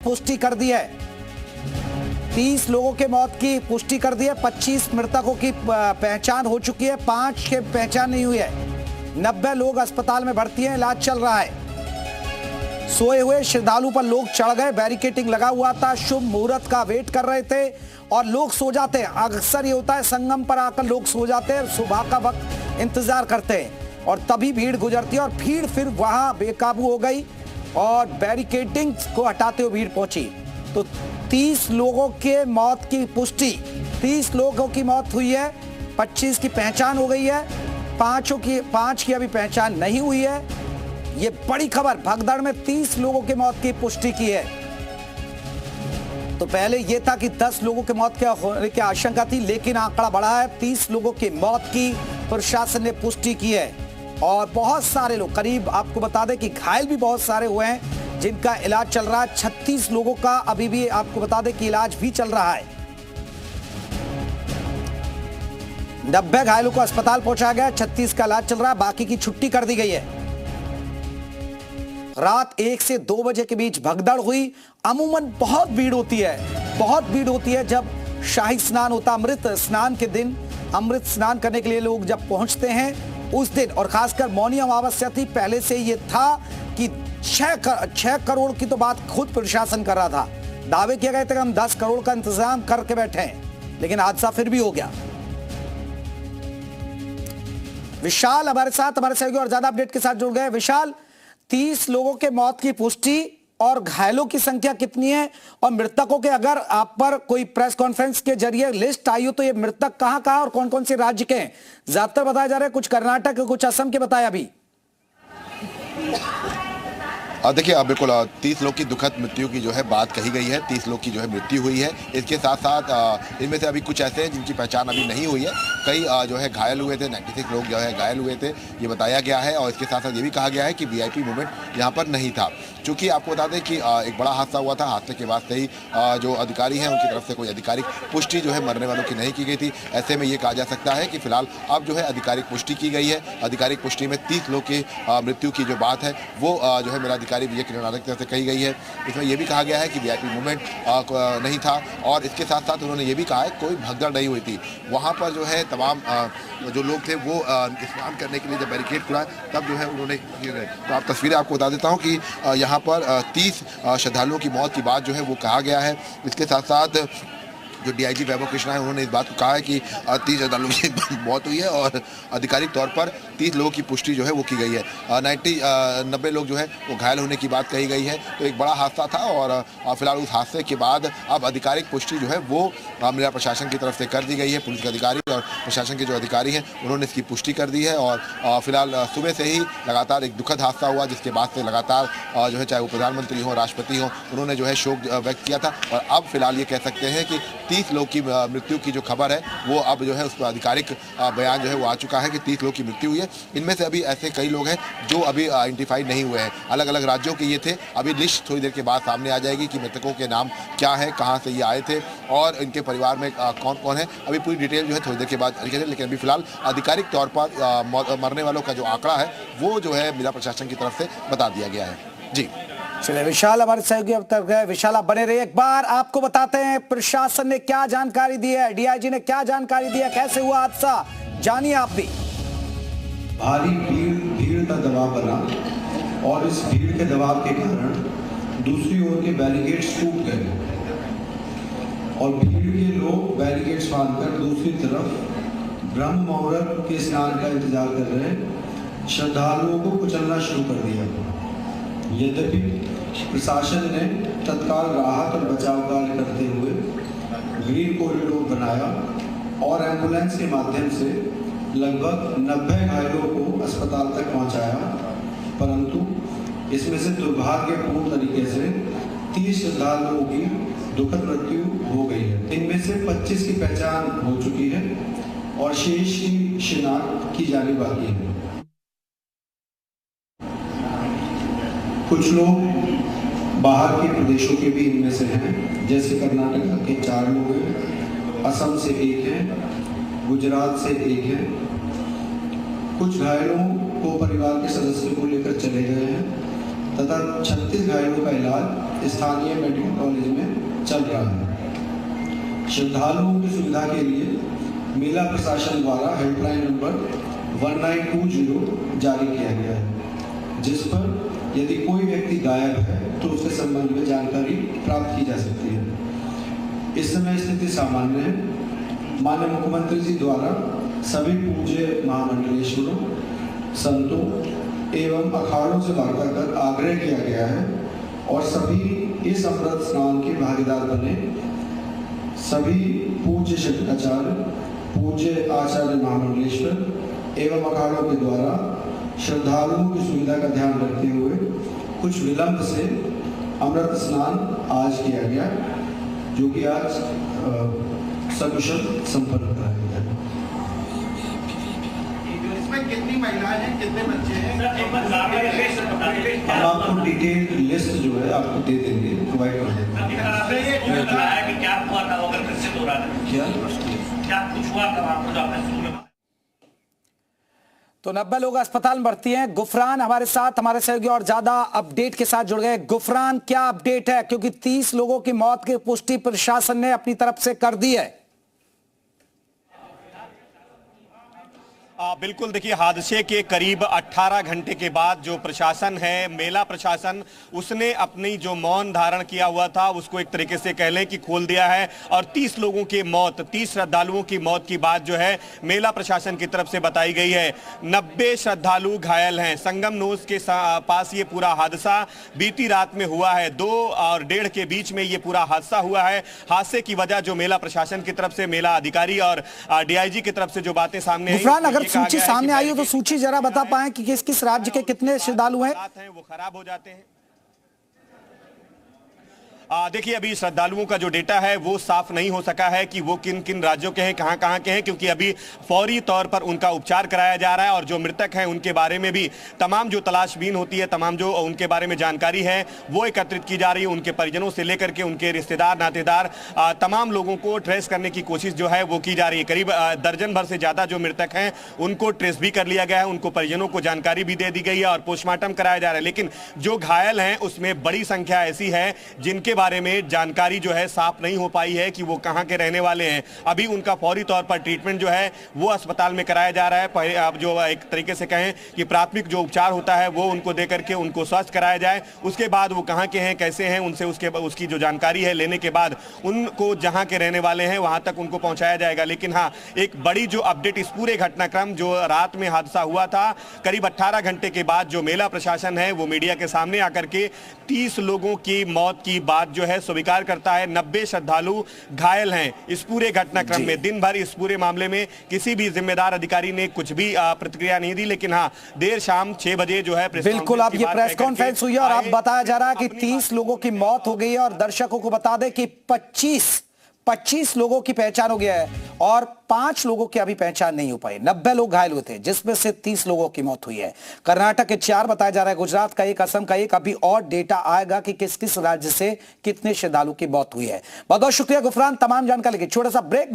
पुष्टि कर दी है। 30 लोगों के मौत की पुष्टि कर दी है। 25 मृतकों की पहचान हो चुकी है, 5 के पहचान नहीं हुई है। 90 लोग अस्पताल में भर्ती हैं, इलाज चल रहा है। सोए हुए श्रद्धालु पर लोग चढ़ गए, बैरिकेटिंग लगा हुआ था, शुभ मुहूर्त का वेट कर रहे थे और लोग सो जाते हैं। अक्सर ये होता है, संगम पर आकर लोग सो जाते हैं, सुबह का वक्त इंतजार करते हैं और तभी भीड़ गुजरती है और भीड़ फिर वहां बेकाबू हो गई और बैरिकेटिंग को हटाते हुए भीड़ पहुंची। तो 30 लोगों के मौत की पुष्टि, 30 लोगों की मौत हुई है, 25 की पहचान हो गई है, 5 की अभी पहचान नहीं हुई है। ये बड़ी खबर, भगदड़ में 30 लोगों की मौत की पुष्टि की है। तो पहले यह था कि 10 लोगों की मौत के होने की आशंका थी, लेकिन आंकड़ा बढ़ा है। 30 लोगों की मौत की प्रशासन ने पुष्टि की है और बहुत सारे लोग, करीब आपको बता दें कि घायल भी बहुत सारे हुए हैं जिनका इलाज चल रहा है। 36 लोगों का अभी भी आपको बता दें कि इलाज भी चल रहा है। 90 घायलों को अस्पताल पहुंचाया गया, 36 का इलाज चल रहा है, बाकी की छुट्टी कर दी गई है। रात 1 से 2 बजे के बीच भगदड़ हुई। अमूमन बहुत भीड़ होती है जब शाही स्नान होता, अमृत स्नान के दिन, अमृत स्नान करने के लिए लोग जब पहुंचते हैं उस दिन, और खासकर मौनी अमावस्या थी। पहले से ये था कि 6 करोड़ की तो बात खुद प्रशासन कर रहा था। दावे किए गए थे कि हम 10 करोड़ का इंतजाम करके बैठे हैं, लेकिन हादसा फिर भी हो गया। विशाल हमारे सहयोगी और ज्यादा अपडेट के साथ जुड़ गए। विशाल, 30 लोगों के मौत की पुष्टि और घायलों की संख्या कितनी है, और मृतकों के अगर आप पर कोई प्रेस कॉन्फ्रेंस के जरिए लिस्ट आई हो तो ये मृतक कहां और कौन कौन से राज्य के हैं? ज्यादातर बताया जा रहा है कुछ कर्नाटक, कुछ असम के बताया अभी। देखिए, बिल्कुल 30 लोग की दुखद मृत्यु की जो है बात कही गई है। 30 लोग की जो है मृत्यु हुई है। इसके साथ साथ इनमें से अभी कुछ ऐसे हैं जिनकी पहचान अभी नहीं हुई है। कई जो है घायल हुए थे, 96 लोग जो है घायल हुए थे, ये बताया गया है। और इसके साथ साथ ये भी कहा गया है कि वीआईपी मूवमेंट यहाँ पर नहीं था। चूँकि आपको बता दें कि एक बड़ा हादसा हुआ था, हादसे के बाद से ही जो अधिकारी हैं उनकी तरफ से कोई आधिकारिक पुष्टि जो है मरने वालों की नहीं की गई थी। ऐसे में ये कहा जा सकता है कि फिलहाल अब जो है आधिकारिक पुष्टि की गई है। आधिकारिक पुष्टि में 30 लोग की मृत्यु की जो बात है वो जो है मेरा अधिकारी विजय किरण की तरफ से कही गई है। इसमें यह भी कहा गया है कि वीआईपी मूवमेंट नहीं था और इसके साथ साथ उन्होंने ये भी कहा है कोई भगदड़ नहीं हुई थी। वहाँ पर जो है तमाम जो लोग थे वो स्नान करने के लिए जब बैरिकेड खुला तब जो है उन्होंने, तो आप तस्वीरें आपको बता देता हूँ कि यहाँ पर 30 श्रद्धालुओं की मौत की बात जो है वो कहा गया है। इसके साथ साथ जो डीआईजी वैभव कृष्णा है उन्होंने इस बात को कहा है कि 30 श्रद्धालुओं की मौत हुई है और आधिकारिक तौर पर 30 लोगों की पुष्टि जो है वो की गई है। 90 लोग जो है वो घायल होने की बात कही गई है। तो एक बड़ा हादसा था और फिलहाल उस हादसे के बाद अब आधिकारिक पुष्टि जो है वो मेरा प्रशासन की तरफ से कर दी गई है। पुलिस के अधिकारी और प्रशासन के जो अधिकारी हैं उन्होंने इसकी पुष्टि कर दी है। और फिलहाल सुबह से ही लगातार एक दुखद हादसा हुआ जिसके बाद से लगातार जो है चाहे वो प्रधानमंत्री हों, राष्ट्रपति हों, उन्होंने जो है शोक व्यक्त किया था। और अब फिलहाल ये कह सकते हैं कि 30 लोग की मृत्यु की जो खबर है वो अब जो है उस पर आधिकारिक बयान जो है वो आ चुका है कि 30 लोग की मृत्यु हुई है। इनमें से अभी ऐसे कई लोग हैं जो अभी आइडेंटिफाई नहीं हुए हैं। अलग अलग राज्यों के ये थे। अभी लिस्ट थोड़ी देर के बाद सामने आ जाएगी कि मृतकों के नाम क्या है, कहाँ से ये आए थे और इनके परिवार में कौन कौन है। अभी पूरी डिटेल जो है थोड़ी देर के बाद लिखेंगे, लेकिन अभी फिलहाल आधिकारिक तौर पर मरने वालों का जो आंकड़ा है वो जो है जिला प्रशासन की तरफ से बता दिया गया है। जी चलिए, विशाल हमारे सहयोगी अब तक गए। विशाल आप बने रहिए। एक बार आपको बताते हैं प्रशासन ने क्या जानकारी दी है, डीआईजी ने क्या जानकारी दी है, कैसे हुआ हादसा, जानिए आप भी। भारी भीड़ का दबाव बना और इस भीड़ के दबाव के कारण दूसरी ओर के बैरिकेड्स टूट गए और भीड़ के लोग बैरिकेड्स बांधकर दूसरी तरफ ब्रह्म मुहूर्त के स्नान का इंतजार कर रहे श्रद्धालुओं को कुचलना शुरू कर दिया। यद्यपि प्रशासन ने तत्काल राहत और बचाव कार्य करते हुए ग्रीन कॉरिडोर बनाया और एम्बुलेंस के माध्यम से लगभग 90 घायलों को अस्पताल तक पहुंचाया, परंतु इसमें से दुर्भाग्यपूर्ण तरीके से 30 श्रद्धालुओं की दुखद मृत्यु हो गई है। इनमें से 25 की पहचान हो चुकी है और शेष की शिनाख्त की जानी बाकी है। कुछ लोग बाहर के प्रदेशों के भी इनमें से हैं, जैसे कर्नाटक के 4 लोग हैं, असम से 1 है, गुजरात से 1 है। कुछ घायलों को परिवार के सदस्यों को लेकर चले गए हैं तथा 36 घायलों का इलाज स्थानीय मेडिकल कॉलेज में चल रहा है। श्रद्धालुओं की सुविधा के लिए मेला प्रशासन द्वारा हेल्पलाइन नंबर 1920 जारी किया गया है, जिस पर यदि कोई व्यक्ति गायब है तो उसके संबंध में जानकारी प्राप्त की जा सकती है। इस समय स्थिति सामान्य है। माननीय मुख्यमंत्री जी द्वारा सभी पूज्य महामंडलेश्वरों, संतों एवं अखाड़ों से वार्ता कर आग्रह किया गया है और सभी इस अमृत स्नान के भागीदार बने। सभी पूज्य शंकराचार्य, पूज्य आचार्य महामंडलेश्वर एवं अखाड़ों के द्वारा श्रद्धालुओं की सुविधा का ध्यान रखते हुए कुछ विलंब से अमृत स्नान आज किया गया, जो कि आज सकुशल संपन्न कराया गया। इसमें कितनी महिलाएं हैं, कितने बच्चे हैं? हम आपको डिटेल लिस्ट जो है आपको दे देंगे, प्रोवाइड कर देंगे। क्या हुआ था अगर कृषि हो रहा था? क्या कुछ हुआ था आपको जो आपने सुना? तो 90 लोग अस्पताल में भर्ती हैं। गुफरान हमारे साथ, हमारे सहयोगी और ज्यादा अपडेट के साथ जुड़ गए। गुफरान, क्या अपडेट है? क्योंकि 30 लोगों की मौत की पुष्टि प्रशासन ने अपनी तरफ से कर दी है। बिल्कुल, देखिए, हादसे के करीब 18 घंटे के बाद जो प्रशासन है, मेला प्रशासन, उसने अपनी जो मौन धारण किया हुआ था उसको एक तरीके से कह लें कि खोल दिया है। और 30 लोगों की मौत, 30 श्रद्धालुओं की मौत की बात जो है मेला प्रशासन की तरफ से बताई गई है। 90 श्रद्धालु घायल हैं। संगम नोज के पास ये पूरा हादसा बीती रात में हुआ है। 2 और 1:30 के बीच में ये पूरा हादसा हुआ है। हादसे की वजह जो मेला प्रशासन की तरफ से, मेला अधिकारी और डीआईजी की तरफ से जो बातें सामने आई, सूची सामने आई हो तो सूची जरा बता पाएं कि किस किस राज्य के कितने श्रद्धालु हैं? वो खराब हो जाते हैं। देखिए, अभी श्रद्धालुओं का जो डेटा है वो साफ नहीं हो सका है कि वो किन किन राज्यों के हैं, कहां कहां के हैं, क्योंकि अभी फौरी तौर पर उनका उपचार कराया जा रहा है। और जो मृतक हैं उनके बारे में भी तमाम जो तलाशबीन होती है, तमाम जो उनके बारे में जानकारी है वो एकत्रित की जा रही है। उनके परिजनों से लेकर के उनके रिश्तेदार, नातेदार, तमाम लोगों को ट्रेस करने की कोशिश जो है वो की जा रही है। करीब दर्जन भर से ज्यादा जो मृतक हैं उनको ट्रेस भी कर लिया गया है, उनको परिजनों को जानकारी भी दे दी गई है और पोस्टमार्टम कराया जा रहा है। लेकिन जो घायल हैं उसमें बड़ी संख्या ऐसी है जिनके बारे में जानकारी जो है साफ नहीं हो पाई है कि वो कहां के रहने वाले हैं। अभी उनका फौरी तौर पर ट्रीटमेंट जो है वो अस्पताल में कराया जा रहा है। पहले आप जो एक तरीके से कहें कि प्राथमिक जो उपचार होता है वो उनको दे करके उनको स्वस्थ कराया जाए। उसके बाद वो कहां के हैं, कैसे हैं, उनसे उसकी जो जानकारी है लेने के बाद उनको जहां के रहने वाले हैं वहां तक उनको पहुंचाया जाएगा। लेकिन हाँ, एक बड़ी जो अपडेट इस पूरे घटनाक्रम जो रात में हादसा हुआ था, करीब 18 घंटे के बाद जो मेला प्रशासन है वो मीडिया के सामने आकर के 30 लोगों की मौत की बात जो है स्वीकार करता है। 90 श्रद्धालु घायल हैं इस पूरे घटनाक्रम में। दिन भर इस पूरे मामले में किसी भी जिम्मेदार अधिकारी ने कुछ भी प्रतिक्रिया नहीं दी। लेकिन हाँ, देर शाम 6 बजे जो है बिल्कुल अब ये प्रेस कॉन्फ्रेंस हुई है और अब बताया जा रहा है कि 30 लोगों की मौत हो गई है। और दर्शकों को बता दें कि 25 लोगों की पहचान हो गया है और 5 लोगों की अभी पहचान नहीं हो पाई। 90 लोग घायल हुए थे जिसमें से 30 लोगों की मौत हुई है। कर्नाटक के 4 बताया जा रहा है, गुजरात का 1, असम का 1। अभी और डेटा आएगा कि किस किस राज्य से कितने श्रद्धालु की मौत हुई है। बहुत बहुत शुक्रिया गुफरान तमाम जानकारी के। छोटा सा ब्रेक।